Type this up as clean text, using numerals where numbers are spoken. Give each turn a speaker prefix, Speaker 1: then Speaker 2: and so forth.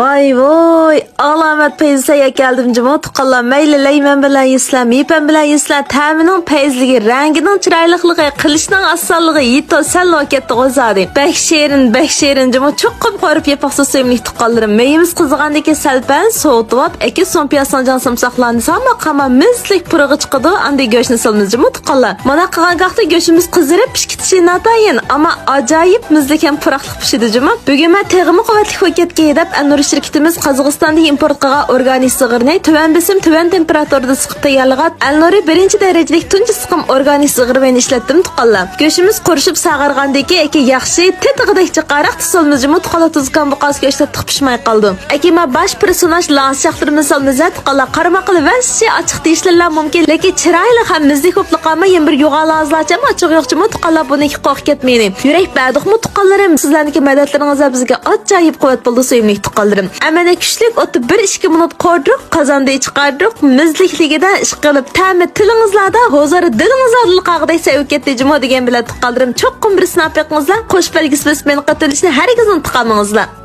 Speaker 1: Vay vay, alamet peyzaya geldim cuma tuqallar mayli layman bilan yislan, mipan bilan yislan, ta'mining peyzligi, rangining chiroylikligi, qilishining osonligi yito salokatda o'zadi. Beksherin cuma cho'qqim qorib yapaqsa sevimli tuqqanlarim. Meyimiz qizig'andagi salpan so'tib, aka so'mpiyasini jon samsaqlarni sama qama mislik purig'i chiqadi, andi go'shni solmiz cuma tuqqanlar. Mana qilgan go'shimiz qizarib pishkitishi natayin, ammo ajoyib mislik ham puraqliq pishidi cuma. Bugun men teg'imi quvvatli ho'katga yedib Anur şirketimiz Qozog'istonda import qilgan organik sig'irni tuvan besim, tuvan temperaturada siqib tayyorlagan Alnuri 1-darajalik tunji siqim organik sig'ir bilan ishlatdim tuqqanlar. Go'shimiz qurishib sag'irgandagi aka yaxshi tetig'idek chiqaraq tusolmiz mutqala tuzgan buqas go'shta pishmay qoldi. Akima bash personaj lansaqlarimiz solmizat qala qarmaqli va shi ochiq deyishlar mumkin, lekin chiroyli ham mizlik ko'pliqama bir yo'g'alazlarcha ochiq yo'qchi mutqala buni qo'q ketmaydi. Yurak baduq mutqalarim sizlarniki madadlaringiz bizga ajoyib quvvat bo'ldi sevimli tuqqanlarim. Amana kuchlik o'tib 1-2 minut qo'rdiq, qozonda chiqardik, mizlikligida ish qilib ta'mi tilingizlarda hozir dilingizda qag'day sevib ketdi juma degan bilan tuqqanlarim cho'qqim bir sinab yiqingizlar, qo'sh belgisi bilan qatilishni hargiz unutmangizlar.